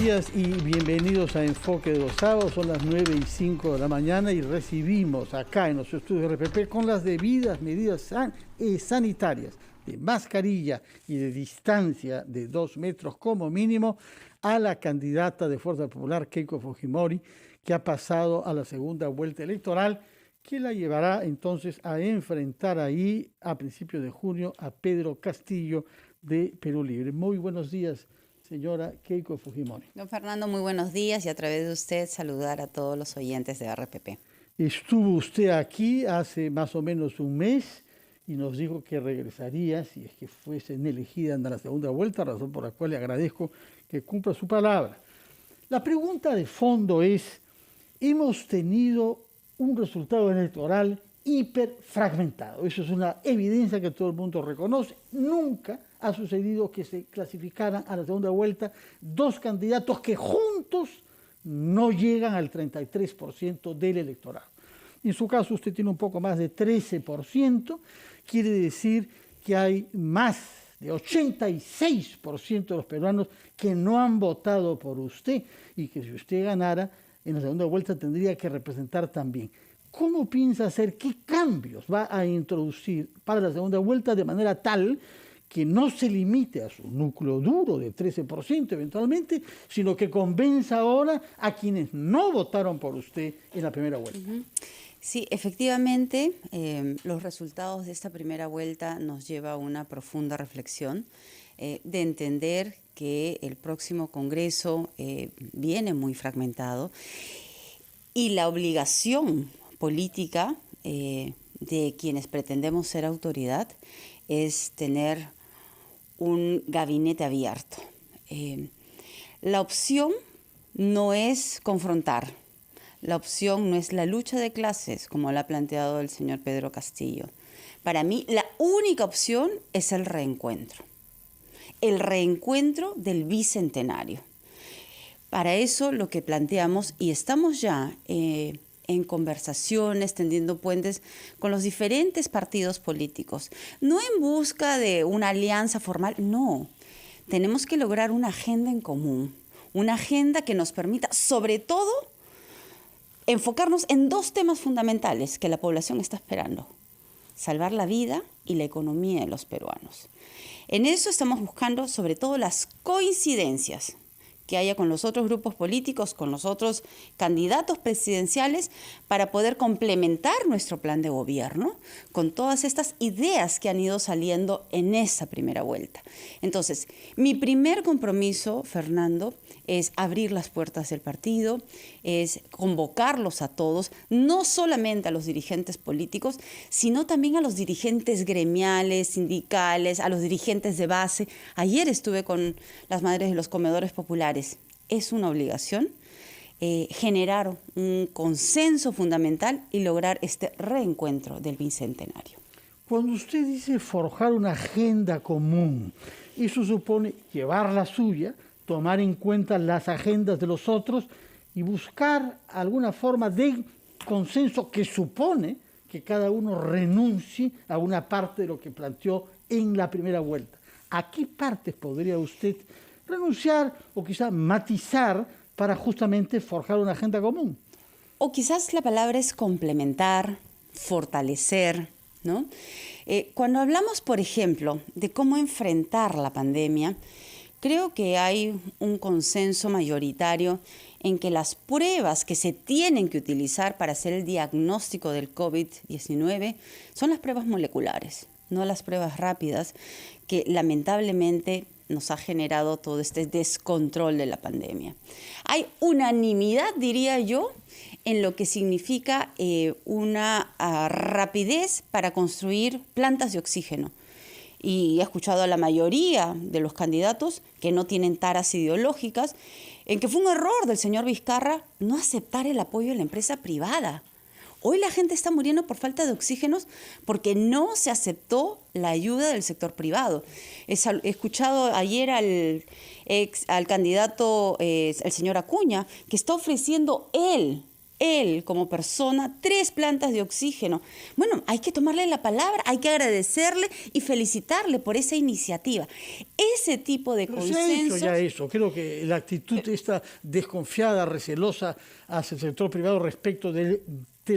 días y bienvenidos a Enfoque de los Sábados. Son las 9:05 de la mañana y recibimos acá en los estudios de RPP con las debidas medidas sanitarias de mascarilla y de distancia de 2 metros como mínimo a la candidata de Fuerza Popular, Keiko Fujimori, que ha pasado a la segunda vuelta electoral, que la llevará entonces a enfrentar ahí a principios de junio a Pedro Castillo de Perú Libre. Muy buenos días, señora Keiko Fujimori. Don Fernando, muy buenos días y a través de usted saludar a todos los oyentes de RPP. Estuvo usted aquí hace más o menos un mes y nos dijo que regresaría si es que fuesen elegida en la segunda vuelta, razón por la cual le agradezco que cumpla su palabra. La pregunta de fondo es, hemos tenido un resultado electoral hiperfragmentado. Eso es una evidencia que todo el mundo reconoce. Nunca ha sucedido que se clasificaran a la segunda vuelta 2 candidatos que juntos no llegan al 33% del electorado. En su caso usted tiene un poco más de 13%, quiere decir que hay más de 86% de los peruanos que no han votado por usted y que si usted ganara en la segunda vuelta tendría que representar también. ¿Cómo piensa hacer? ¿Qué cambios va a introducir para la segunda vuelta de manera tal que no se limite a su núcleo duro de 13% eventualmente, sino que convenza ahora a quienes no votaron por usted en la primera vuelta? Sí, efectivamente, los resultados de esta primera vuelta nos lleva a una profunda reflexión de entender que el próximo Congreso viene muy fragmentado y la obligación política de quienes pretendemos ser autoridad es tener un gabinete abierto. La opción no es confrontar, la opción no es la lucha de clases, como la ha planteado el señor Pedro Castillo. Para mí, la única opción es el reencuentro del bicentenario. Para eso lo que planteamos, y estamos ya en conversaciones, tendiendo puentes con los diferentes partidos políticos, no en busca de una alianza formal, no. Tenemos que lograr una agenda en común, una agenda que nos permita, sobre todo, enfocarnos en 2 temas fundamentales que la población está esperando: salvar la vida y la economía de los peruanos. En eso estamos buscando sobre todo las coincidencias que haya con los otros grupos políticos, con los otros candidatos presidenciales, para poder complementar nuestro plan de gobierno con todas estas ideas que han ido saliendo en esa primera vuelta. Entonces, mi primer compromiso, Fernando, es abrir las puertas del partido, es convocarlos a todos, no solamente a los dirigentes políticos, sino también a los dirigentes gremiales, sindicales, a los dirigentes de base. Ayer estuve con las madres de los comedores populares. Es una obligación generar un consenso fundamental y lograr este reencuentro del bicentenario. Cuando usted dice forjar una agenda común, eso supone llevar la suya, tomar en cuenta las agendas de los otros y buscar alguna forma de consenso que supone que cada uno renuncie a una parte de lo que planteó en la primera vuelta. ¿A qué partes podría usted renunciar o quizá matizar para justamente forjar una agenda común? O quizás la palabra es complementar, fortalecer, ¿no? Cuando hablamos, por ejemplo, de cómo enfrentar la pandemia, creo que hay un consenso mayoritario en que las pruebas que se tienen que utilizar para hacer el diagnóstico del COVID-19 son las pruebas moleculares, no las pruebas rápidas, que lamentablemente nos ha generado todo este descontrol de la pandemia. Hay unanimidad, diría yo, en lo que significa una rapidez para construir plantas de oxígeno. Y he escuchado a la mayoría de los candidatos que no tienen taras ideológicas, en que fue un error del señor Vizcarra no aceptar el apoyo de la empresa privada. Hoy la gente está muriendo por falta de oxígenos porque no se aceptó la ayuda del sector privado. He escuchado ayer al candidato, el señor Acuña, que está ofreciendo él él como persona 3 plantas de oxígeno. Bueno, hay que tomarle la palabra, hay que agradecerle y felicitarle por esa iniciativa. Ese tipo de consenso... Se ha hecho ya eso. Creo que la actitud esta desconfiada, recelosa hacia el sector privado respecto del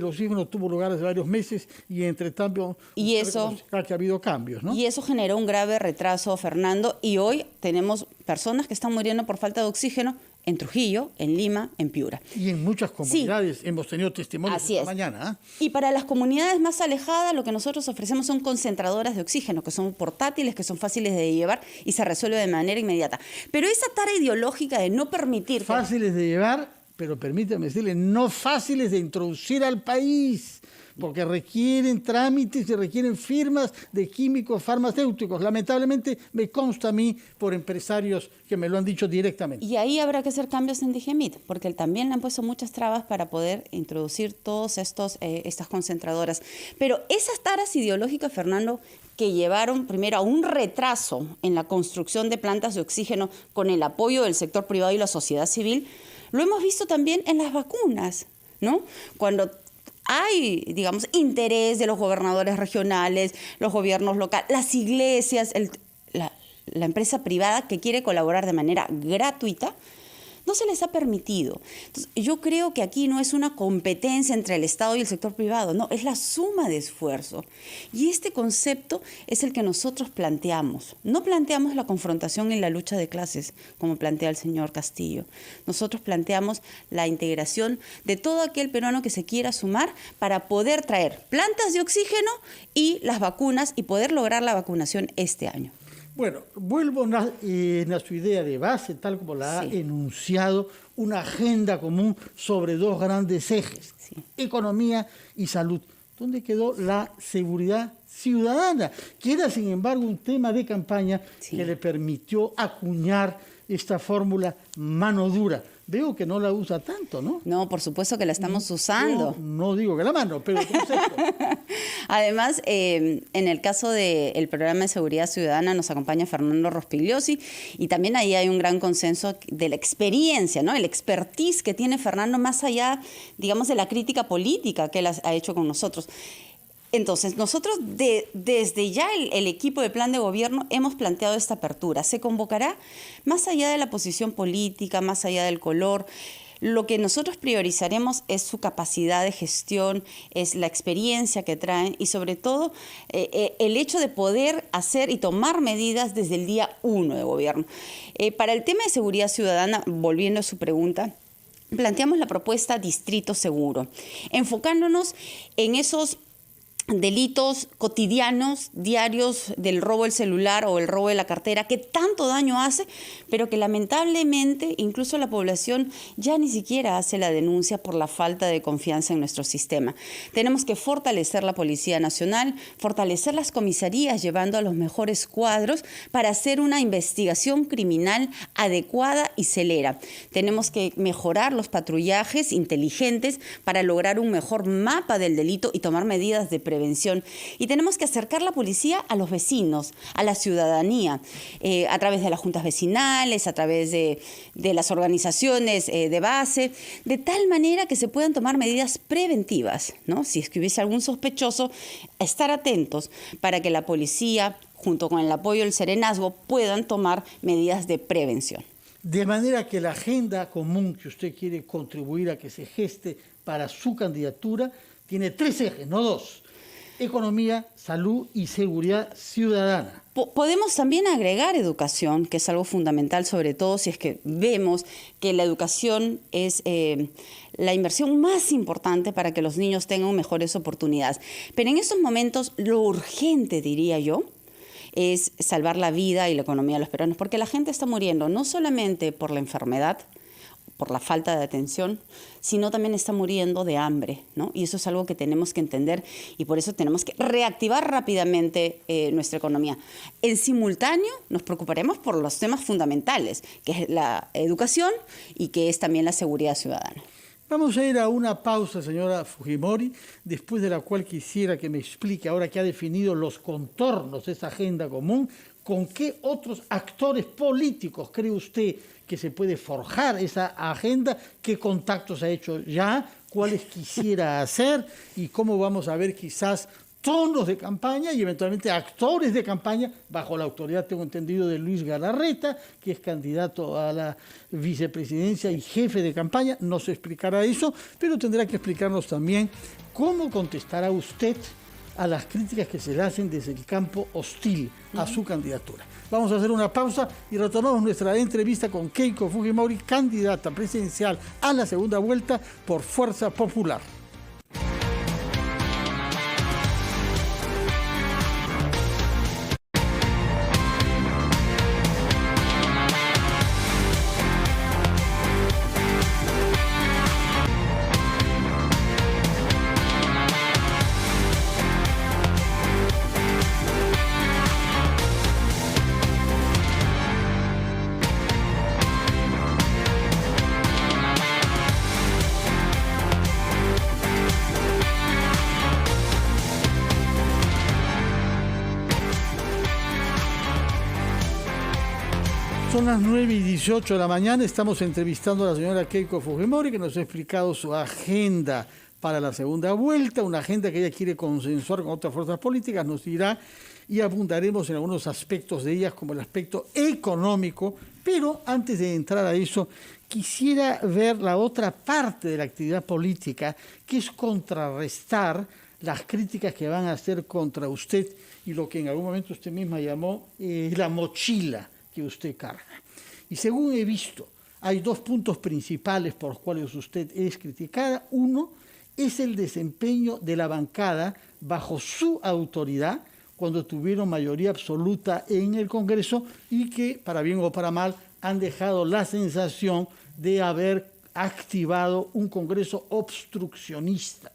oxígeno tuvo lugar hace varios meses y entre tanto y eso que ha habido cambios, ¿no? Y eso generó un grave retraso, Fernando, y hoy tenemos personas que están muriendo por falta de oxígeno en Trujillo, en Lima, en Piura. Y en muchas comunidades hemos tenido testimonios Así esta es. mañana. Y para las comunidades más alejadas, lo que nosotros ofrecemos son concentradoras de oxígeno, que son portátiles, que son fáciles de llevar y se resuelve de manera inmediata. Pero esa tara ideológica de no permitir... Fáciles de llevar, pero permítame decirle, no fáciles de introducir al país, porque requieren trámites y requieren firmas de químicos farmacéuticos. Lamentablemente me consta a mí por empresarios que me lo han dicho directamente. Y ahí habrá que hacer cambios en Digemit, porque también le han puesto muchas trabas para poder introducir todas estas concentradoras. Pero esas taras ideológicas, Fernando, que llevaron primero a un retraso en la construcción de plantas de oxígeno con el apoyo del sector privado y la sociedad civil, lo hemos visto también en las vacunas, ¿no? Cuando hay, digamos, interés de los gobernadores regionales, los gobiernos locales, las iglesias, la empresa privada que quiere colaborar de manera gratuita, no se les ha permitido. Entonces, yo creo que aquí no es una competencia entre el Estado y el sector privado, no, es la suma de esfuerzo. Y este concepto es el que nosotros planteamos. No planteamos la confrontación y la lucha de clases, como plantea el señor Castillo. Nosotros planteamos la integración de todo aquel peruano que se quiera sumar para poder traer plantas de oxígeno y las vacunas y poder lograr la vacunación este año. Bueno, vuelvo a su idea de base, tal como la ha enunciado, una agenda común sobre 2 grandes ejes, economía y salud. ¿Dónde quedó la seguridad ciudadana? Que era, sin embargo, un tema de campaña que le permitió acuñar esta fórmula mano dura. Veo que no la usa tanto, ¿no? No, por supuesto que la estamos usando. No digo que la mano, pero el concepto. Además, en el caso del programa de seguridad ciudadana nos acompaña Fernando Rospigliosi y también ahí hay un gran consenso de la experiencia, ¿no? El expertise que tiene Fernando más allá, digamos, de la crítica política que él ha hecho con nosotros. Entonces, nosotros desde ya el equipo de plan de gobierno hemos planteado esta apertura. Se convocará más allá de la posición política, más allá del color. Lo que nosotros priorizaremos es su capacidad de gestión, es la experiencia que traen y sobre todo el hecho de poder hacer y tomar medidas desde el día 1 de gobierno. Para el tema de seguridad ciudadana, volviendo a su pregunta, planteamos la propuesta Distrito Seguro, enfocándonos en esos delitos cotidianos, diarios del robo del celular o el robo de la cartera, que tanto daño hace, pero que lamentablemente incluso la población ya ni siquiera hace la denuncia por la falta de confianza en nuestro sistema. Tenemos que fortalecer la Policía Nacional, fortalecer las comisarías llevando a los mejores cuadros para hacer una investigación criminal adecuada y celera. Tenemos que mejorar los patrullajes inteligentes para lograr un mejor mapa del delito y tomar medidas de prevención. Y tenemos que acercar la policía a los vecinos, a la ciudadanía, a través de las juntas vecinales, a través de las organizaciones de base, de tal manera que se puedan tomar medidas preventivas, ¿no? Si es que hubiese algún sospechoso, estar atentos para que la policía, junto con el apoyo del Serenazgo, puedan tomar medidas de prevención. De manera que la agenda común que usted quiere contribuir a que se geste para su candidatura tiene 3 ejes, no 2. Economía, salud y seguridad ciudadana. Podemos también agregar educación, que es algo fundamental, sobre todo si es que vemos que la educación es la inversión más importante para que los niños tengan mejores oportunidades. Pero en estos momentos lo urgente, diría yo, es salvar la vida y la economía de los peruanos, porque la gente está muriendo no solamente por la enfermedad, por la falta de atención, sino también está muriendo de hambre, ¿no? Y eso es algo que tenemos que entender y por eso tenemos que reactivar rápidamente nuestra economía. En simultáneo nos preocuparemos por los temas fundamentales, que es la educación y que es también la seguridad ciudadana. Vamos a ir a una pausa, señora Fujimori, después de la cual quisiera que me explique, ahora que ha definido los contornos de esa agenda común, ¿con qué otros actores políticos cree usted que se puede forjar esa agenda? ¿Qué contactos ha hecho ya cuáles quisiera hacer y cómo vamos a ver quizás tonos de campaña y eventualmente actores de campaña bajo la autoridad, tengo entendido, de Luis Galarreta, que es candidato a la vicepresidencia y jefe de campaña. Nos explicará eso, pero tendrá que explicarnos también cómo contestará usted a las críticas que se le hacen desde el campo hostil a su candidatura. Vamos a hacer una pausa y retornamos nuestra entrevista con Keiko Fujimori, candidata presidencial a la segunda vuelta por Fuerza Popular. Son las 9:18 de la mañana, estamos entrevistando a la señora Keiko Fujimori, que nos ha explicado su agenda para la segunda vuelta, una agenda que ella quiere consensuar con otras fuerzas políticas, nos dirá, y abundaremos en algunos aspectos de ellas, como el aspecto económico, pero antes de entrar a eso, quisiera ver la otra parte de la actividad política, que es contrarrestar las críticas que van a hacer contra usted y lo que en algún momento usted misma llamó la mochila que usted carga. Y según he visto, hay dos puntos principales por los cuales usted es criticada. Uno es el desempeño de la bancada bajo su autoridad cuando tuvieron mayoría absoluta en el Congreso y que, para bien o para mal, han dejado la sensación de haber activado un Congreso obstruccionista,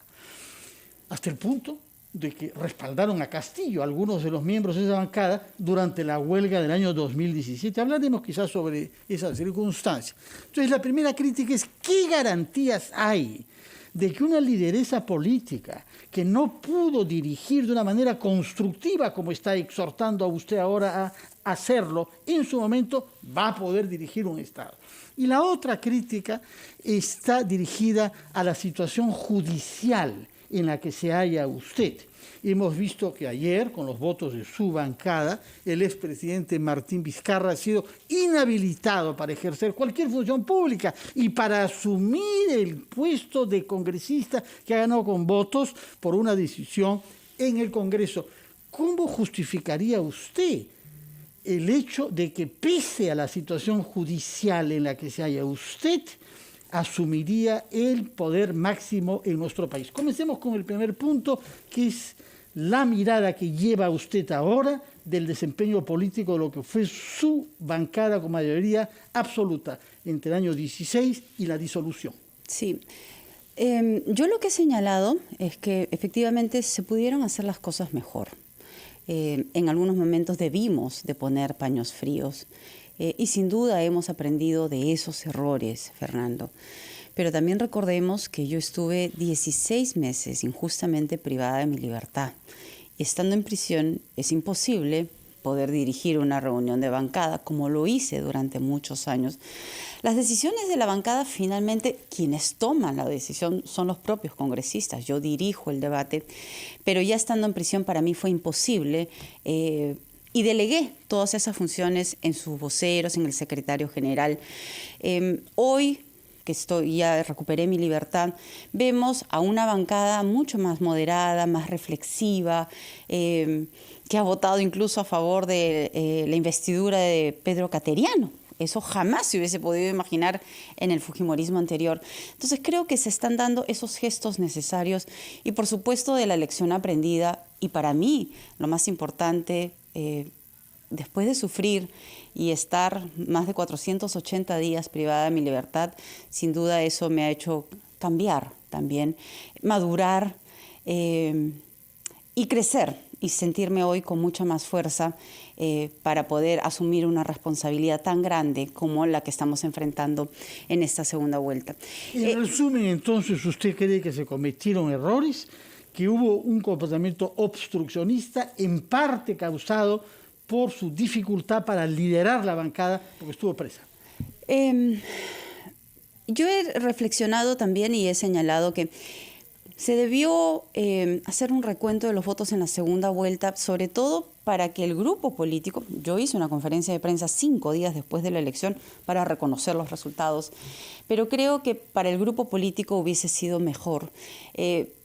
hasta el punto de que respaldaron a Castillo, algunos de los miembros de esa bancada, durante la huelga del año 2017. Hablaremos quizás sobre esa circunstancia. Entonces, la primera crítica es: ¿qué garantías hay de que una lideresa política que no pudo dirigir de una manera constructiva, como está exhortando a usted ahora a hacerlo, en su momento va a poder dirigir un Estado? Y la otra crítica está dirigida a la situación judicial en la que se halla usted. Hemos visto que ayer, con los votos de su bancada, el expresidente Martín Vizcarra ha sido inhabilitado para ejercer cualquier función pública y para asumir el puesto de congresista que ha ganado con votos por una decisión en el Congreso. ¿Cómo justificaría usted el hecho de que, pese a la situación judicial en la que se halla usted, asumiría el poder máximo en nuestro país? Comencemos con el primer punto, que es la mirada que lleva usted ahora del desempeño político de lo que fue su bancada con mayoría absoluta entre el año 16 y la disolución. Sí. Yo lo que he señalado es que efectivamente se pudieron hacer las cosas mejor. En algunos momentos debimos de poner paños fríos. Y sin duda hemos aprendido de esos errores, Fernando. Pero también recordemos que yo estuve 16 meses injustamente privada de mi libertad. Y estando en prisión es imposible poder dirigir una reunión de bancada, como lo hice durante muchos años. Las decisiones de la bancada, finalmente, quienes toman la decisión son los propios congresistas. Yo dirijo el debate, pero ya estando en prisión para mí fue imposible. Y delegué todas esas funciones en sus voceros, en el secretario general. Hoy, que ya recuperé mi libertad, vemos a una bancada mucho más moderada, más reflexiva, que ha votado incluso a favor de la investidura de Pedro Cateriano. Eso jamás se hubiese podido imaginar en el fujimorismo anterior. Entonces creo que se están dando esos gestos necesarios y, por supuesto, de la lección aprendida. Y para mí, lo más importante, después de sufrir y estar más de 480 días privada de mi libertad, sin duda eso me ha hecho cambiar también, madurar y crecer y sentirme hoy con mucha más fuerza para poder asumir una responsabilidad tan grande como la que estamos enfrentando en esta segunda vuelta. En resumen, entonces, ¿usted cree que se cometieron errores, que hubo un comportamiento obstruccionista en parte causado por su dificultad para liderar la bancada porque estuvo presa? Yo he reflexionado también y he señalado que se debió hacer un recuento de los votos en la segunda vuelta, sobre todo para que el grupo político, yo hice una conferencia de prensa 5 días después de la elección para reconocer los resultados, pero creo que para el grupo político hubiese sido mejor.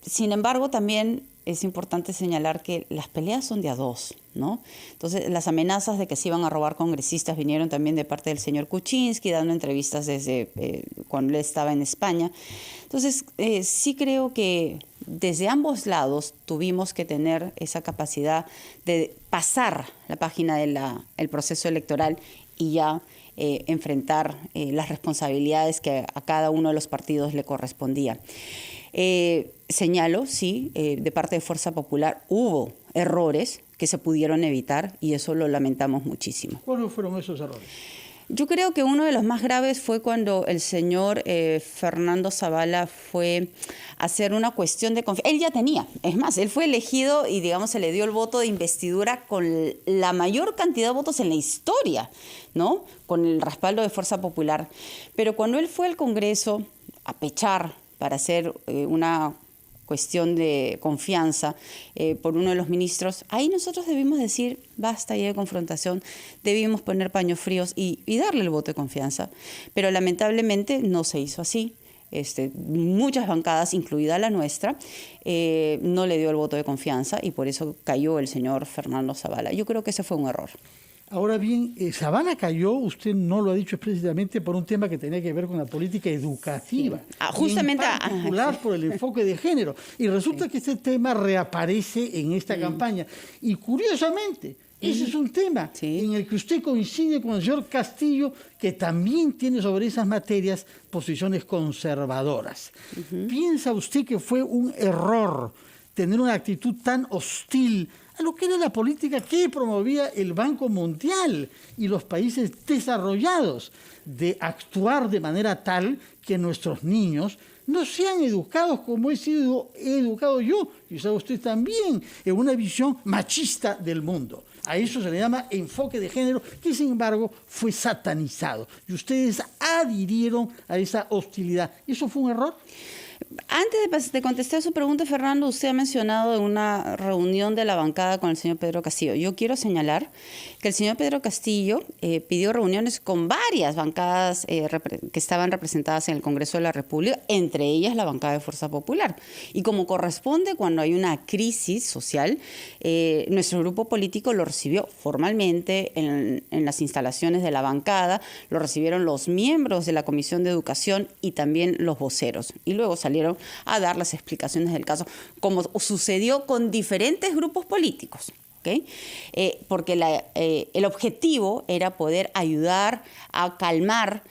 Sin embargo, también es importante señalar que las peleas son de a dos, ¿no? Entonces, las amenazas de que se iban a robar congresistas vinieron también de parte del señor Kuczynski, dando entrevistas desde cuando él estaba en España. Entonces, sí creo que desde ambos lados tuvimos que tener esa capacidad de pasar la página del proceso electoral y ya enfrentar las responsabilidades que a cada uno de los partidos le correspondía. Señalo, sí, de parte de Fuerza Popular hubo errores que se pudieron evitar y eso lo lamentamos muchísimo. ¿Cuáles fueron esos errores? Yo creo que uno de los más graves fue cuando el señor Fernando Zavala fue a hacer una cuestión de confianza. Él ya tenía, es más, él fue elegido y digamos se le dio el voto de investidura con la mayor cantidad de votos en la historia, ¿no? Con el respaldo de Fuerza Popular. Pero cuando él fue al Congreso a pechar para hacer una cuestión de confianza por uno de los ministros, ahí nosotros debimos decir, basta ya de confrontación, debimos poner paños fríos y darle el voto de confianza. Pero lamentablemente no se hizo así. Muchas bancadas, incluida la nuestra, no le dio el voto de confianza y por eso cayó el señor Fernando Zavala. Yo creo que ese fue un error. Ahora bien, Zavala cayó, usted no lo ha dicho explícitamente, por un tema que tenía que ver con la política educativa. Sí. Justamente. En particular por el enfoque de género. Y resulta que este tema reaparece en esta campaña. Y curiosamente, ese es un tema en el que usted coincide con el señor Castillo, que también tiene sobre esas materias posiciones conservadoras. ¿Piensa usted que fue un error tener una actitud tan hostil a lo que era la política que promovía el Banco Mundial y los países desarrollados, de actuar de manera tal que nuestros niños no sean educados como he sido educado yo, y sabe usted también, en una visión machista del mundo? A eso se le llama enfoque de género, que sin embargo fue satanizado. Y ustedes adhirieron a esa hostilidad. ¿Eso fue un error? Antes de contestar su pregunta, Fernando, usted ha mencionado en una reunión de la bancada con el señor Pedro Castillo. Yo quiero señalar que el señor Pedro Castillo pidió reuniones con varias bancadas que estaban representadas en el Congreso de la República, entre ellas la bancada de Fuerza Popular. Y como corresponde cuando hay una crisis social, nuestro grupo político lo recibió formalmente en las instalaciones de la bancada, lo recibieron los miembros de la Comisión de Educación y también los voceros. Y luego salieron a dar las explicaciones del caso, como sucedió con diferentes grupos políticos. ¿Okay? Porque el objetivo era poder ayudar a calmar,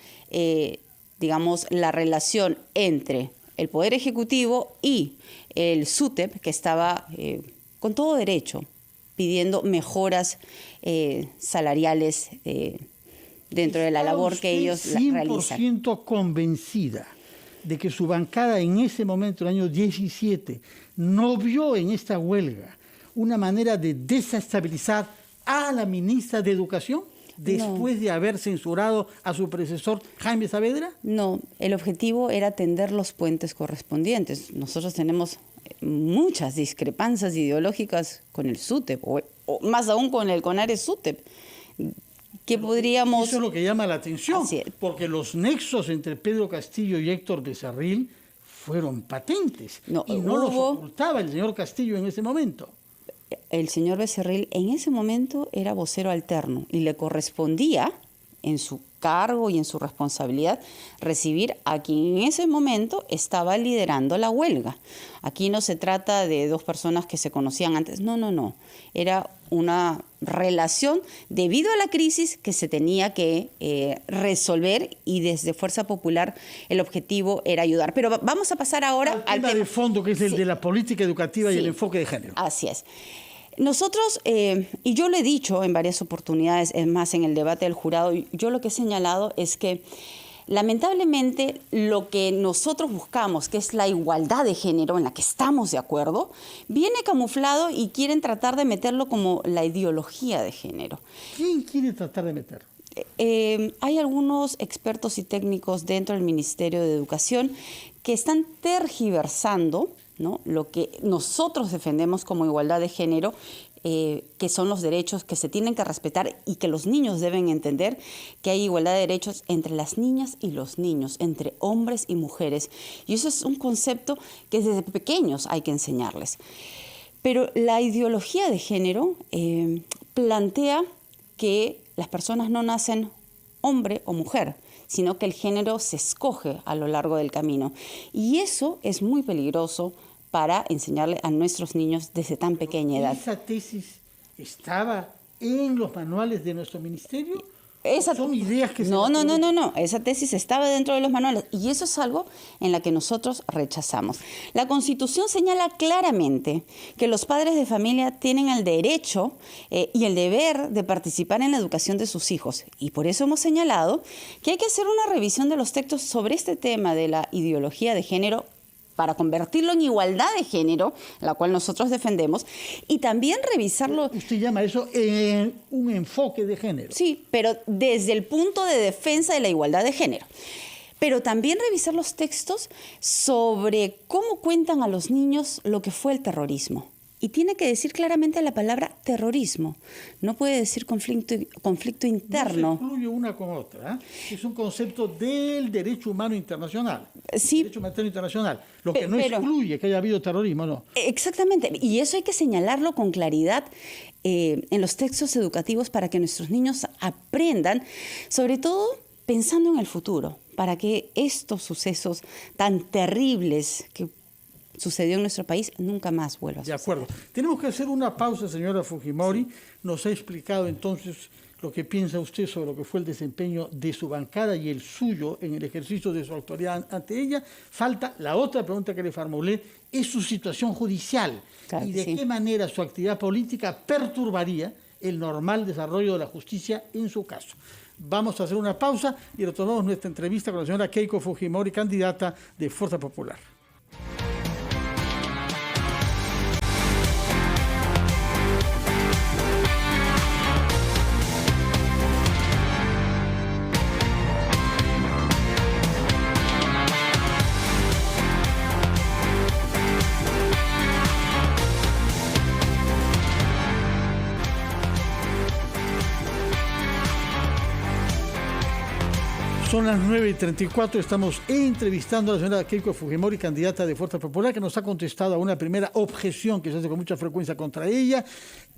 digamos, la relación entre el Poder Ejecutivo y el SUTEP, que estaba con todo derecho pidiendo mejoras salariales dentro de la labor que ellos realizan. 100% convencida de que su bancada en ese momento, el año 17, no vio en esta huelga una manera de desestabilizar a la ministra de Educación después de haber censurado a su predecesor Jaime Saavedra? No, el objetivo era tender los puentes correspondientes. Nosotros tenemos muchas discrepancias ideológicas con el SUTEP, o más aún con el CONARE-SUTEP. Que podríamos... Eso es lo que llama la atención, porque los nexos entre Pedro Castillo y Héctor Becerril fueron patentes y no los ocultaba el señor Castillo en ese momento. El señor Becerril en ese momento era vocero alterno y le correspondía, en su cargo y en su responsabilidad, recibir a quien en ese momento estaba liderando la huelga. Aquí no se trata de dos personas que se conocían antes, no. Era una relación debido a la crisis que se tenía que resolver y desde Fuerza Popular el objetivo era ayudar. Pero vamos a pasar ahora al tema de fondo, que es el de la política educativa y el enfoque de género. Así es. Nosotros, y yo lo he dicho en varias oportunidades, es más, en el debate del jurado, yo lo que he señalado es que lamentablemente lo que nosotros buscamos, que es la igualdad de género en la que estamos de acuerdo, viene camuflado y quieren tratar de meterlo como la ideología de género. ¿Quién quiere tratar de meterlo? Hay algunos expertos y técnicos dentro del Ministerio de Educación que están tergiversando, ¿no?, lo que nosotros defendemos como igualdad de género, que son los derechos que se tienen que respetar y que los niños deben entender que hay igualdad de derechos entre las niñas y los niños, entre hombres y mujeres. Y eso es un concepto que desde pequeños hay que enseñarles. Pero la ideología de género plantea que las personas no nacen hombre o mujer, sino que el género se escoge a lo largo del camino. Y eso es muy peligroso para enseñarle a nuestros niños desde tan pequeña edad. ¿Esa tesis estaba en los manuales de nuestro ministerio? ¿Son ideas que no, esa tesis estaba dentro de los manuales y eso es algo en la que nosotros rechazamos. La Constitución señala claramente que los padres de familia tienen el derecho y el deber de participar en la educación de sus hijos y por eso hemos señalado que hay que hacer una revisión de los textos sobre este tema de la ideología de género para convertirlo en igualdad de género, la cual nosotros defendemos, y también revisarlo. Usted llama eso un enfoque de género. Sí, pero desde el punto de defensa de la igualdad de género. Pero también revisar los textos sobre cómo cuentan a los niños lo que fue el terrorismo. Y tiene que decir claramente la palabra terrorismo. No puede decir conflicto interno. No se excluye una con otra. Es un concepto del derecho humano internacional. Sí. Derecho humanitario internacional. Lo que no excluye que haya habido terrorismo, ¿no? Exactamente. Y eso hay que señalarlo con claridad en los textos educativos para que nuestros niños aprendan, sobre todo pensando en el futuro, para que estos sucesos tan terribles que sucedió en nuestro país nunca más vuelva a suceder. De acuerdo. Tenemos que hacer una pausa, señora Fujimori. Sí. Nos ha explicado entonces lo que piensa usted sobre lo que fue el desempeño de su bancada y el suyo en el ejercicio de su autoridad ante ella. Falta la otra pregunta que le formulé, es su situación judicial. Claro, y de qué manera su actividad política perturbaría el normal desarrollo de la justicia en su caso. Vamos a hacer una pausa y retomamos nuestra entrevista con la señora Keiko Fujimori, candidata de Fuerza Popular. Son las 9:34, estamos entrevistando a la señora Keiko Fujimori, candidata de Fuerza Popular, que nos ha contestado a una primera objeción que se hace con mucha frecuencia contra ella,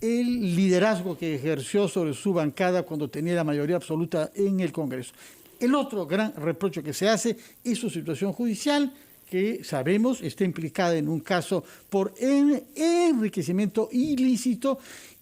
el liderazgo que ejerció sobre su bancada cuando tenía la mayoría absoluta en el Congreso. El otro gran reproche que se hace es su situación judicial, que sabemos está implicada en un caso por enriquecimiento ilícito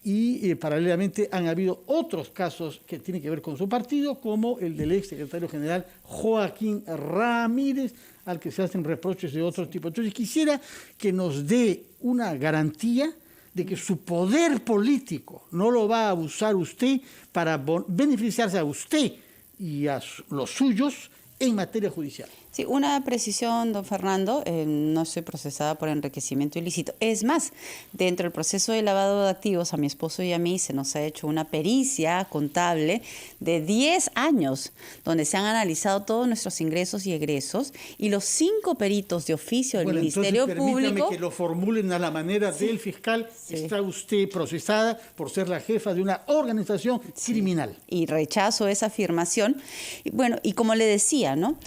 y paralelamente han habido otros casos que tienen que ver con su partido, como el del ex secretario general Joaquín Ramírez, al que se hacen reproches de otro tipo. Entonces quisiera que nos dé una garantía de que su poder político no lo va a usar usted para beneficiarse a usted y a los suyos en materia judicial. Sí, una precisión, don Fernando, no soy procesada por enriquecimiento ilícito. Es más, dentro del proceso de lavado de activos, a mi esposo y a mí se nos ha hecho una pericia contable de 10 años, donde se han analizado todos nuestros ingresos y egresos, y los 5 peritos de oficio del Ministerio Público... Permítame que lo formulen a la manera del fiscal. Sí. Está usted procesada por ser la jefa de una organización criminal. Y rechazo esa afirmación. Bueno, y como le decía, ¿no?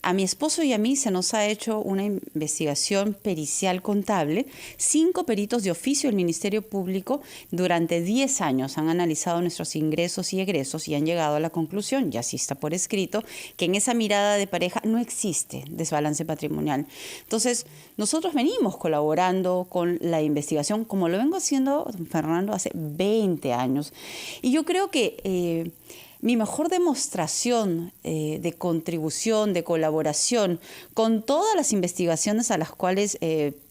A mi esposo y a mí se nos ha hecho una investigación pericial contable. 5 peritos de oficio del Ministerio Público durante 10 años han analizado nuestros ingresos y egresos y han llegado a la conclusión, y así está por escrito, que en esa mirada de pareja no existe desbalance patrimonial. Entonces, nosotros venimos colaborando con la investigación, como lo vengo haciendo, don Fernando, hace 20 años. Y yo creo que... mi mejor demostración de contribución, de colaboración con todas las investigaciones a las cuales,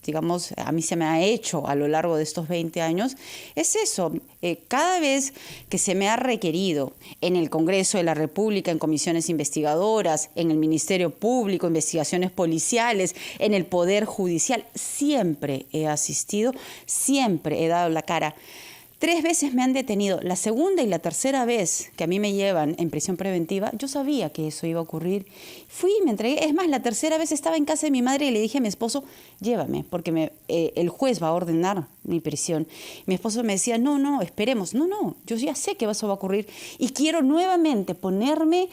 digamos, a mí se me ha hecho a lo largo de estos 20 años, es eso. Cada vez que se me ha requerido en el Congreso de la República, en comisiones investigadoras, en el Ministerio Público, investigaciones policiales, en el Poder Judicial, siempre he asistido, siempre he dado la cara. 3 veces me han detenido. La segunda y la tercera vez que a mí me llevan en prisión preventiva, yo sabía que eso iba a ocurrir. Fui y me entregué. Es más, la tercera vez estaba en casa de mi madre y le dije a mi esposo, llévame, porque el juez va a ordenar mi prisión. Mi esposo me decía, no, esperemos. No, yo ya sé que eso va a ocurrir y quiero nuevamente ponerme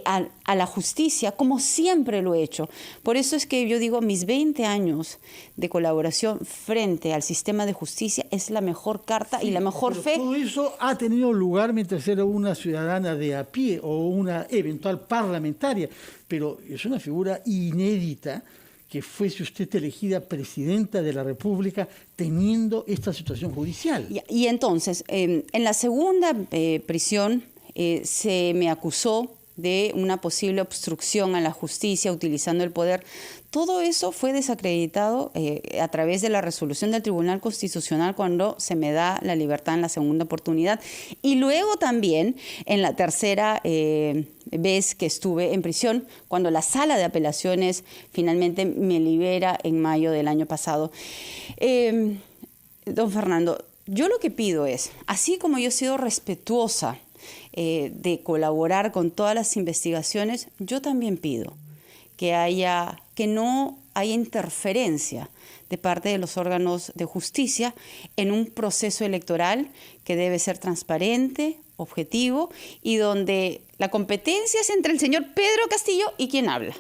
a la justicia como siempre lo he hecho. Por eso es que yo digo, mis 20 años de colaboración frente al sistema de justicia es la mejor carta y la mejor fe. Todo eso ha tenido lugar mientras era una ciudadana de a pie o una eventual parlamentaria, pero es una figura inédita que fuese usted elegida presidenta de la República teniendo esta situación judicial. Y entonces, en la segunda prisión se me acusó de una posible obstrucción a la justicia utilizando el poder. Todo eso fue desacreditado a través de la resolución del Tribunal Constitucional cuando se me da la libertad en la segunda oportunidad. Y luego también en la tercera vez que estuve en prisión, cuando la Sala de Apelaciones finalmente me libera en mayo del año pasado. Don Fernando, yo lo que pido es, así como yo he sido respetuosa de colaborar con todas las investigaciones, yo también pido que no haya interferencia de parte de los órganos de justicia en un proceso electoral que debe ser transparente, objetivo y donde la competencia es entre el señor Pedro Castillo y quien habla.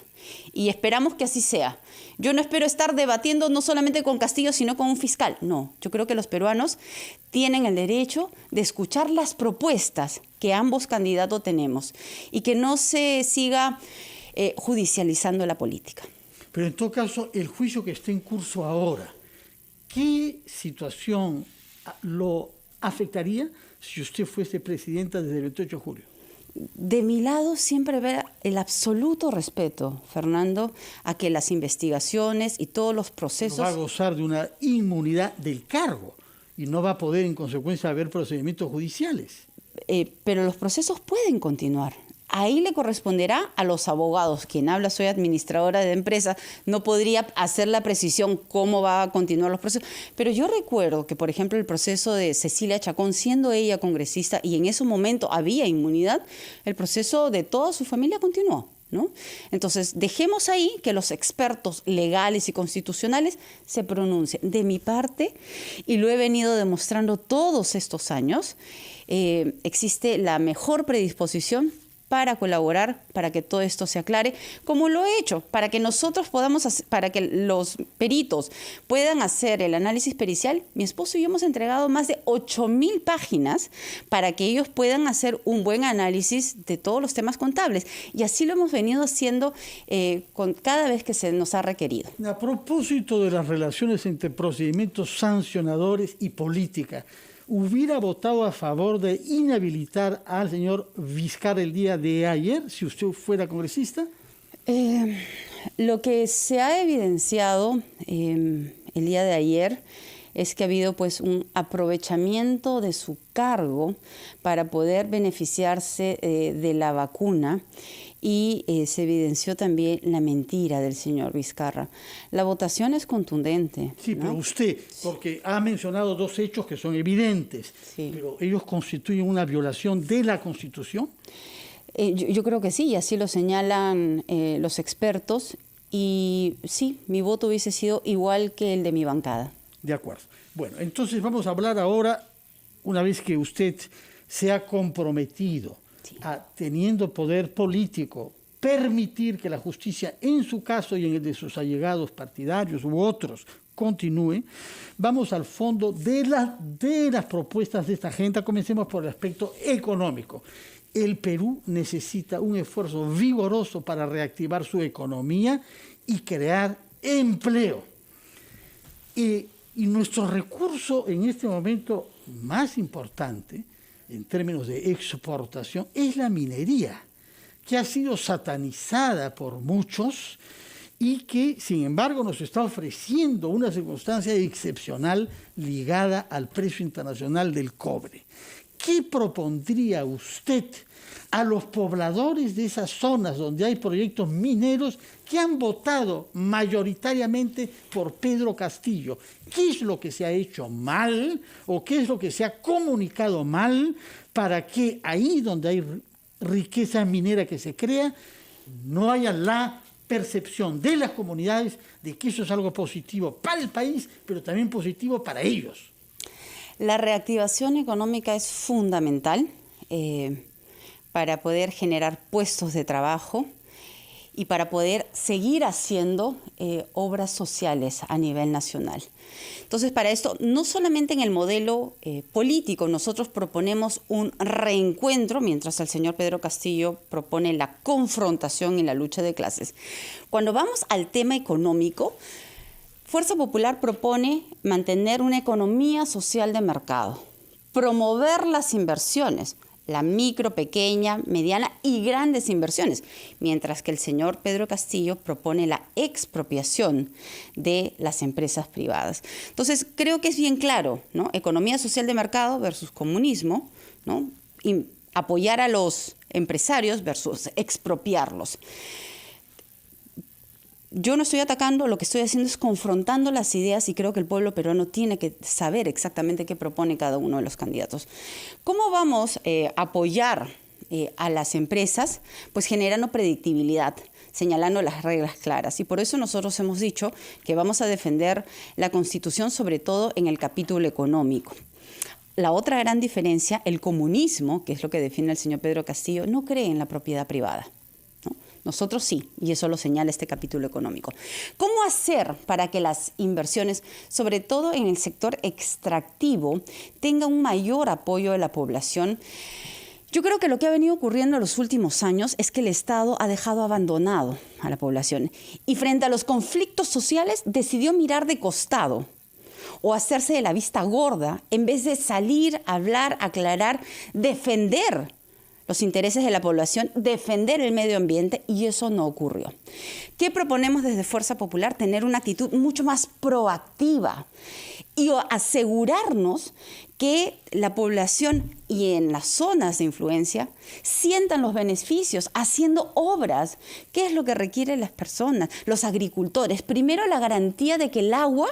Y esperamos que así sea. Yo no espero estar debatiendo no solamente con Castillo, sino con un fiscal. No, yo creo que los peruanos tienen el derecho de escuchar las propuestas que ambos candidatos tenemos y que no se siga judicializando la política. Pero en todo caso, el juicio que está en curso ahora, ¿qué situación lo afectaría si usted fuese presidenta desde el 28 de julio? De mi lado siempre ver el absoluto respeto, Fernando, a que las investigaciones y todos los procesos... No va a gozar de una inmunidad del cargo y no va a poder en consecuencia haber procedimientos judiciales. Pero los procesos pueden continuar. Ahí le corresponderá a los abogados. Quien habla, soy administradora de empresa, no podría hacer la precisión cómo va a continuar los procesos. Pero yo recuerdo que, por ejemplo, el proceso de Cecilia Chacón, siendo ella congresista y en ese momento había inmunidad, el proceso de toda su familia continuó, ¿no? Entonces, dejemos ahí que los expertos legales y constitucionales se pronuncien. De mi parte, y lo he venido demostrando todos estos años, existe la mejor predisposición para colaborar, para que todo esto se aclare, como lo he hecho, para que nosotros podamos, para que los peritos puedan hacer el análisis pericial. Mi esposo y yo hemos entregado más de 8.000 páginas para que ellos puedan hacer un buen análisis de todos los temas contables. Y así lo hemos venido haciendo cada vez que se nos ha requerido. A propósito de las relaciones entre procedimientos sancionadores y política, ¿hubiera votado a favor de inhabilitar al señor Vizcarra el día de ayer, si usted fuera congresista? Lo que se ha evidenciado el día de ayer es que ha habido pues un aprovechamiento de su cargo para poder beneficiarse de la vacuna. Y se evidenció también la mentira del señor Vizcarra. La votación es contundente. Sí, ¿no? Pero usted, porque ha mencionado dos hechos que son evidentes, sí, pero ¿ellos constituyen una violación de la Constitución? Yo creo que sí, y así lo señalan los expertos. Y sí, mi voto hubiese sido igual que el de mi bancada. De acuerdo. Bueno, entonces vamos a hablar ahora, una vez que usted se ha comprometido teniendo poder político, permitir que la justicia, en su caso y en el de sus allegados partidarios u otros, continúe. Vamos al fondo de las propuestas de esta agenda. Comencemos por el aspecto económico. El Perú necesita un esfuerzo vigoroso para reactivar su economía y crear empleo. Y nuestro recurso en este momento más importante en términos de exportación, es la minería, que ha sido satanizada por muchos y que, sin embargo, nos está ofreciendo una circunstancia excepcional ligada al precio internacional del cobre. ¿qué propondría usted a los pobladores de esas zonas donde hay proyectos mineros que han votado mayoritariamente por Pedro Castillo? ¿Qué es lo que se ha hecho mal o qué es lo que se ha comunicado mal para que ahí donde hay riqueza minera que se crea no haya la percepción de las comunidades de que eso es algo positivo para el país, pero también positivo para ellos? La reactivación económica es fundamental para poder generar puestos de trabajo y para poder seguir haciendo obras sociales a nivel nacional. Entonces, para esto, no solamente en el modelo político, nosotros proponemos un reencuentro, mientras el señor Pedro Castillo propone la confrontación y la lucha de clases. Cuando vamos al tema económico, Fuerza Popular propone mantener una economía social de mercado, promover las inversiones, la micro, pequeña, mediana y grandes inversiones, mientras que el señor Pedro Castillo propone la expropiación de las empresas privadas. Entonces, creo que es bien claro, ¿no? Economía social de mercado versus comunismo, ¿no? Y apoyar a los empresarios versus expropiarlos. Yo no estoy atacando, lo que estoy haciendo es confrontando las ideas y creo que el pueblo peruano tiene que saber exactamente qué propone cada uno de los candidatos. ¿Cómo vamos a apoyar a las empresas? Pues generando predictibilidad, señalando las reglas claras. Y por eso nosotros hemos dicho que vamos a defender la Constitución, sobre todo en el capítulo económico. La otra gran diferencia, el comunismo, que es lo que defiende el señor Pedro Castillo, no cree en la propiedad privada. Nosotros sí, y eso lo señala este capítulo económico. ¿Cómo hacer para que las inversiones, sobre todo en el sector extractivo, tengan un mayor apoyo de la población? Yo creo que lo que ha venido ocurriendo en los últimos años es que el Estado ha dejado abandonado a la población y frente a los conflictos sociales decidió mirar de costado o hacerse de la vista gorda en vez de salir, hablar, aclarar, defender los intereses de la población, defender el medio ambiente, y eso no ocurrió. ¿Qué proponemos desde Fuerza Popular? Tener una actitud mucho más proactiva y asegurarnos que la población y en las zonas de influencia sientan los beneficios haciendo obras. ¿Qué es lo que requieren las personas, los agricultores? Primero, la garantía de que el agua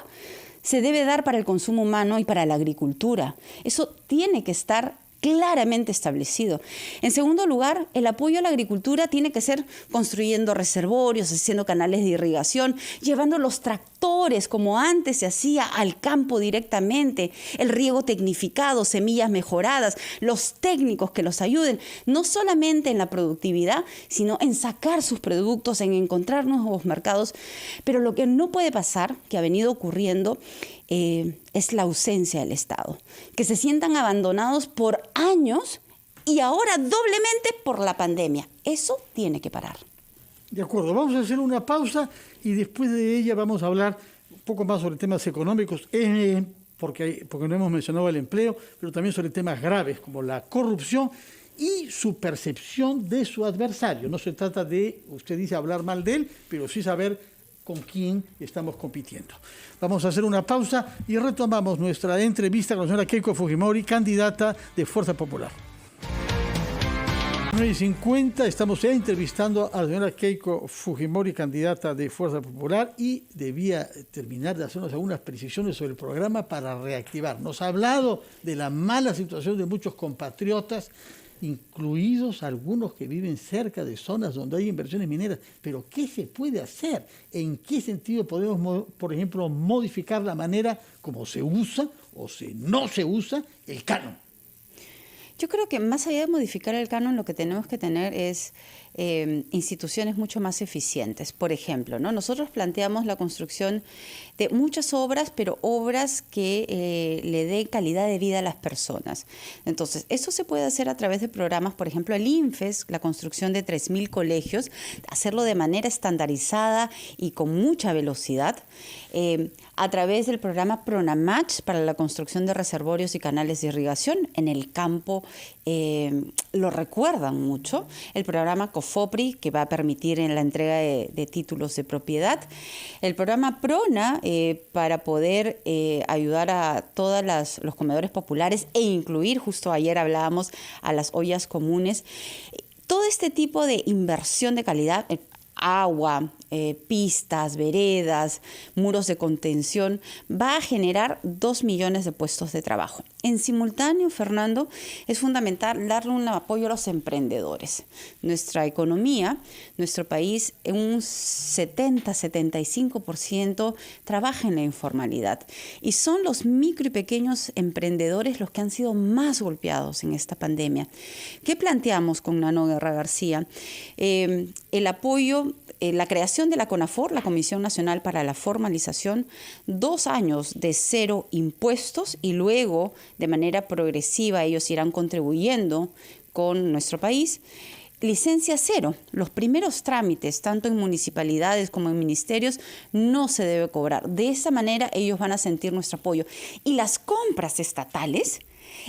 se debe dar para el consumo humano y para la agricultura. Eso tiene que estar claramente establecido. En segundo lugar, el apoyo a la agricultura tiene que ser construyendo reservorios, haciendo canales de irrigación, llevando los tractores como antes se hacía al campo directamente, el riego tecnificado, semillas mejoradas, los técnicos que los ayuden, no solamente en la productividad, sino en sacar sus productos, en encontrar nuevos mercados. Pero lo que no puede pasar, que ha venido ocurriendo, es la ausencia del Estado, que se sientan abandonados por años y ahora doblemente por la pandemia. Eso tiene que parar. De acuerdo, vamos a hacer una pausa y después de ella vamos a hablar un poco más sobre temas económicos, porque no hemos mencionado el empleo, pero también sobre temas graves como la corrupción y su percepción de su adversario. No se trata de, usted dice, hablar mal de él, pero sí saber con quién estamos compitiendo. Vamos a hacer una pausa y retomamos nuestra entrevista con la señora Keiko Fujimori, candidata de Fuerza Popular. 9:50, estamos ya entrevistando a la señora Keiko Fujimori, candidata de Fuerza Popular, y debía terminar de hacernos algunas precisiones sobre el programa para reactivar. Nos ha hablado de la mala situación de muchos compatriotas, incluidos algunos que viven cerca de zonas donde hay inversiones mineras. Pero ¿qué se puede hacer? ¿En qué sentido podemos, por ejemplo, modificar la manera como se usa o no se usa el canon? Yo creo que más allá de modificar el canon, lo que tenemos que tener es instituciones mucho más eficientes. Por ejemplo, ¿no? Nosotros planteamos la construcción de muchas obras, pero obras que le den calidad de vida a las personas. Entonces, esto se puede hacer a través de programas, por ejemplo, el INFES, la construcción de 3.000 colegios, hacerlo de manera estandarizada y con mucha velocidad, a través del programa Pronamach para la construcción de reservorios y canales de irrigación. En el campo lo recuerdan mucho, el programa COFOPRI, que va a permitir en la entrega de títulos de propiedad. El programa PRONA, para poder ayudar a todos los comedores populares e incluir, justo ayer hablábamos, a las ollas comunes. Todo este tipo de inversión de calidad, agua, pistas, veredas, muros de contención, va a generar 2 millones de puestos de trabajo. En simultáneo, Fernando, es fundamental darle un apoyo a los emprendedores. Nuestra economía, nuestro país, en un 70-75% trabaja en la informalidad. Y son los micro y pequeños emprendedores los que han sido más golpeados en esta pandemia. ¿Qué planteamos con Nano Guerra García? El apoyo, la creación de la CONAFOR, la Comisión Nacional para la Formalización, 2 años de 0 impuestos y luego, de manera progresiva, ellos irán contribuyendo con nuestro país. Licencia 0, los primeros trámites, tanto en municipalidades como en ministerios, no se debe cobrar. De esa manera ellos van a sentir nuestro apoyo. Y las compras estatales,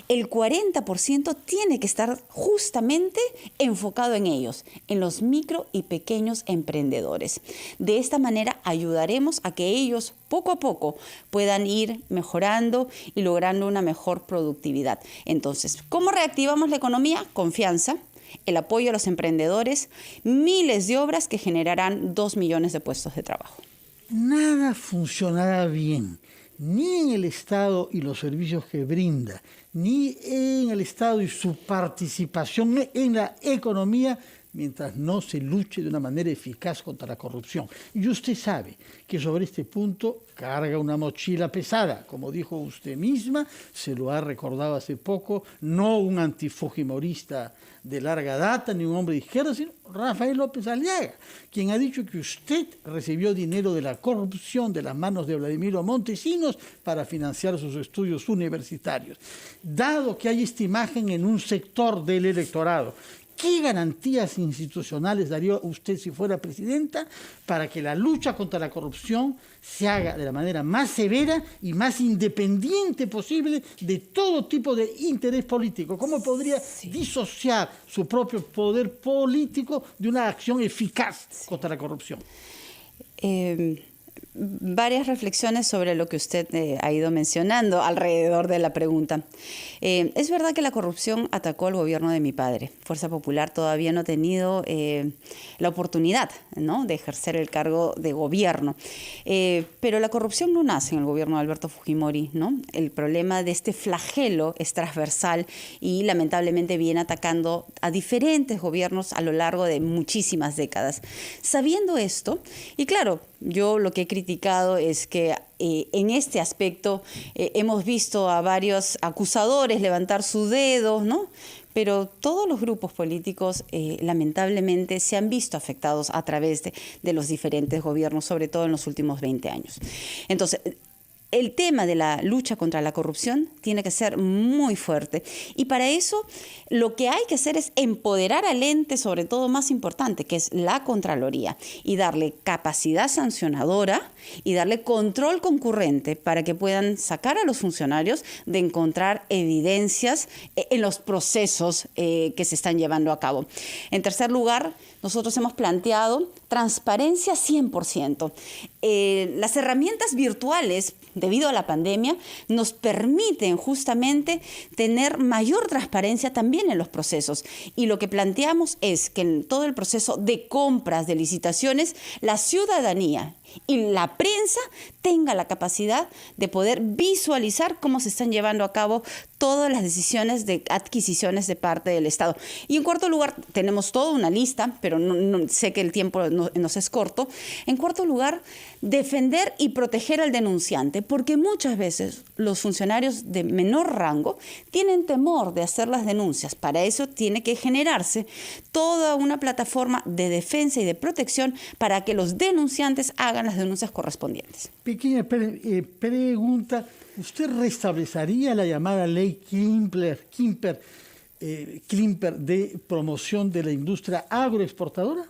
el 40% tiene que estar justamente enfocado en ellos, en los micro y pequeños emprendedores. De esta manera ayudaremos a que ellos poco a poco puedan ir mejorando y logrando una mejor productividad. Entonces, ¿cómo reactivamos la economía? Confianza, el apoyo a los emprendedores, miles de obras que generarán 2 millones de puestos de trabajo. Nada funcionará bien, ni en el Estado y los servicios que brinda, ni en el Estado y su participación en la economía, mientras no se luche de una manera eficaz contra la corrupción. Y usted sabe que sobre este punto carga una mochila pesada, como dijo usted misma, se lo ha recordado hace poco, no un antifujimorista de larga data, ni un hombre de izquierda, sino Rafael López Aliaga, quien ha dicho que usted recibió dinero de la corrupción de las manos de Vladimiro Montesinos para financiar sus estudios universitarios. Dado que hay esta imagen en un sector del electorado, ¿qué garantías institucionales daría usted si fuera presidenta para que la lucha contra la corrupción se haga de la manera más severa y más independiente posible de todo tipo de interés político? ¿Cómo podría disociar su propio poder político de una acción eficaz contra la corrupción? Varias reflexiones sobre lo que usted ha ido mencionando alrededor de la pregunta. Es verdad que la corrupción atacó al gobierno de mi padre. Fuerza Popular todavía no ha tenido la oportunidad, ¿no?, de ejercer el cargo de gobierno. Pero la corrupción no nace en el gobierno de Alberto Fujimori, ¿no? El problema de este flagelo es transversal y lamentablemente viene atacando a diferentes gobiernos a lo largo de muchísimas décadas. Sabiendo esto, y claro, yo lo que he criticado es que en este aspecto hemos visto a varios acusadores levantar su dedo, ¿no? Pero todos los grupos políticos lamentablemente se han visto afectados a través de los diferentes gobiernos, sobre todo en los últimos 20 años. Entonces, el tema de la lucha contra la corrupción tiene que ser muy fuerte. Y para eso lo que hay que hacer es empoderar al ente, sobre todo más importante, que es la Contraloría, y darle capacidad sancionadora y darle control concurrente para que puedan sacar a los funcionarios de encontrar evidencias en los procesos que se están llevando a cabo. En tercer lugar, nosotros hemos planteado transparencia 100%. Las herramientas virtuales, debido a la pandemia, nos permiten justamente tener mayor transparencia también en los procesos. Y lo que planteamos es que en todo el proceso de compras, de licitaciones, la ciudadanía y la prensa tenga la capacidad de poder visualizar cómo se están llevando a cabo todas las decisiones de adquisiciones de parte del Estado. Y en cuarto lugar, tenemos toda una lista, pero no sé que el tiempo nos es corto. En cuarto lugar, defender y proteger al denunciante, porque muchas veces los funcionarios de menor rango tienen temor de hacer las denuncias. Para eso tiene que generarse toda una plataforma de defensa y de protección para que los denunciantes hagan las denuncias correspondientes. Pequeña pregunta, ¿usted restablecería la llamada ley Klimper de promoción de la industria agroexportadora?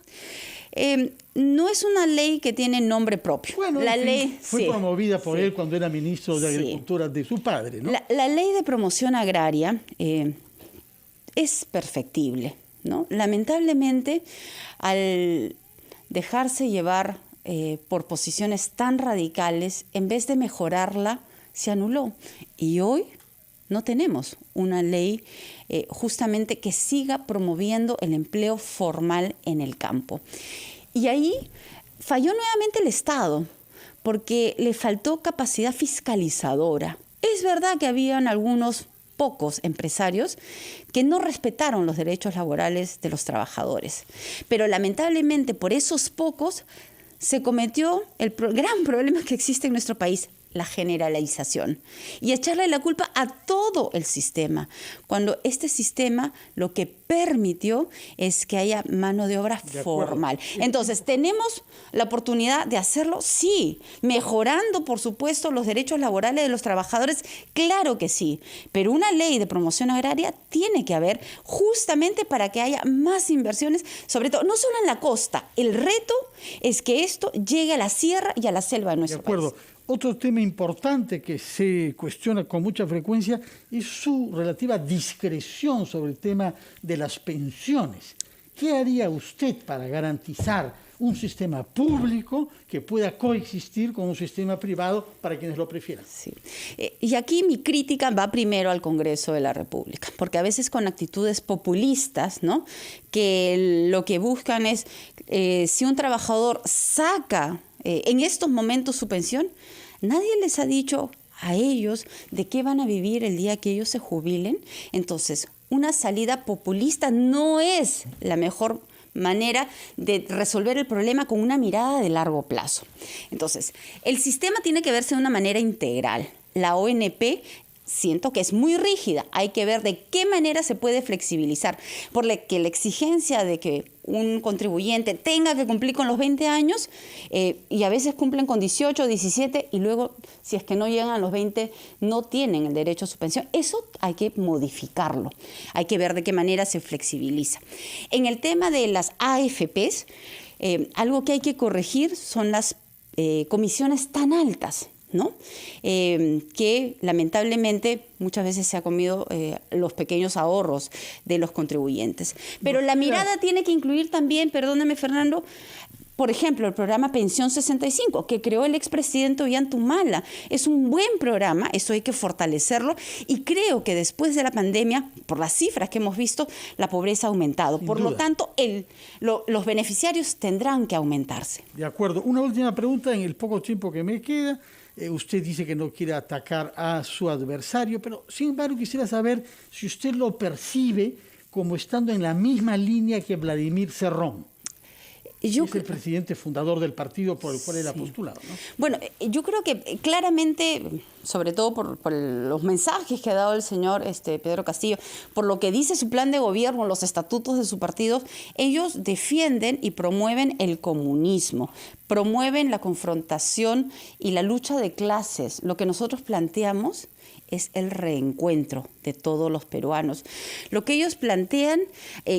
No es una ley que tiene nombre propio. Bueno, la ley fue promovida por él cuando era ministro de Agricultura de su padre, ¿no? La ley de promoción agraria es perfectible, ¿no? Lamentablemente, al dejarse llevar por posiciones tan radicales, en vez de mejorarla, se anuló. Y hoy no tenemos una ley justamente que siga promoviendo el empleo formal en el campo. Y ahí falló nuevamente el Estado, porque le faltó capacidad fiscalizadora. Es verdad que habían algunos pocos empresarios que no respetaron los derechos laborales de los trabajadores, pero lamentablemente por esos pocos se cometió el gran problema que existe en nuestro país, la generalización, y echarle la culpa a todo el sistema, cuando este sistema lo que permitió es que haya mano de obra formal. Entonces, ¿tenemos la oportunidad de hacerlo? Sí. ¿Mejorando, por supuesto, los derechos laborales de los trabajadores? Claro que sí. Pero una ley de promoción agraria tiene que haber justamente para que haya más inversiones, sobre todo, no solo en la costa. El reto es que esto llegue a la sierra y a la selva de nuestro país. Otro tema importante que se cuestiona con mucha frecuencia es su relativa discreción sobre el tema de las pensiones. ¿Qué haría usted para garantizar un sistema público que pueda coexistir con un sistema privado para quienes lo prefieran? Sí. Y aquí mi crítica va primero al Congreso de la República, porque a veces con actitudes populistas, ¿no?, que lo que buscan es, si un trabajador saca en estos momentos su pensión, nadie les ha dicho a ellos de qué van a vivir el día que ellos se jubilen. Entonces, una salida populista no es la mejor manera de resolver el problema con una mirada de largo plazo. Entonces, el sistema tiene que verse de una manera integral. La ONP siento que es muy rígida. Hay que ver de qué manera se puede flexibilizar. Porque la exigencia de que un contribuyente tenga que cumplir con los 20 años y a veces cumplen con 18, 17 y luego, si es que no llegan a los 20, no tienen el derecho a su pensión. Eso hay que modificarlo. Hay que ver de qué manera se flexibiliza. En el tema de las AFPs, algo que hay que corregir son las comisiones tan altas, ¿no? Que lamentablemente muchas veces se ha comido los pequeños ahorros de los contribuyentes. Pero la mirada tiene que incluir también, perdóname Fernando, por ejemplo, el programa Pensión 65, que creó el expresidente Ollanta-Humala. Es un buen programa, eso hay que fortalecerlo, y creo que después de la pandemia, por las cifras que hemos visto, la pobreza ha aumentado. Por lo tanto, los beneficiarios tendrán que aumentarse. De acuerdo. Una última pregunta en el poco tiempo que me queda. Usted dice que no quiere atacar a su adversario, pero sin embargo quisiera saber si usted lo percibe como estando en la misma línea que Vladimir Cerrón. Es el presidente fundador del partido por el cual él ha postulado, ¿no? Bueno, yo creo que claramente, sobre todo por los mensajes que ha dado el señor Pedro Castillo, por lo que dice su plan de gobierno, los estatutos de su partido, ellos defienden y promueven el comunismo, promueven la confrontación y la lucha de clases. Lo que nosotros planteamos es el reencuentro de todos los peruanos. Lo que ellos plantean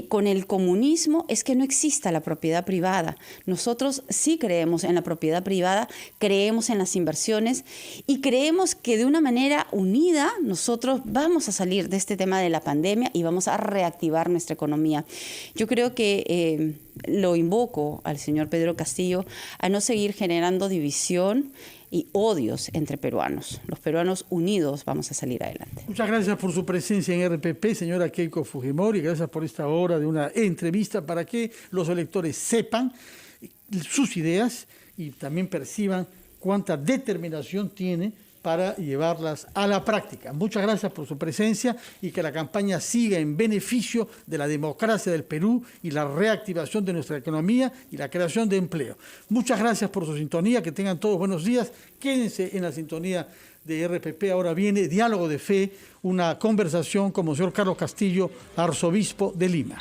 con el comunismo es que no exista la propiedad privada. Nosotros sí creemos en la propiedad privada, creemos en las inversiones y creemos que de una manera unida nosotros vamos a salir de este tema de la pandemia y vamos a reactivar nuestra economía. Yo creo que lo invoco al señor Pedro Castillo a no seguir generando división y odios entre peruanos. Los peruanos unidos vamos a salir adelante. Muchas gracias por su presencia en RPP, señora Keiko Fujimori. Gracias por esta hora de una entrevista para que los electores sepan sus ideas y también perciban cuánta determinación tiene para llevarlas a la práctica. Muchas gracias por su presencia y que la campaña siga en beneficio de la democracia del Perú y la reactivación de nuestra economía y la creación de empleo. Muchas gracias por su sintonía, que tengan todos buenos días. Quédense en la sintonía de RPP. Ahora viene Diálogo de Fe, una conversación con Monseñor Carlos Castillo, arzobispo de Lima.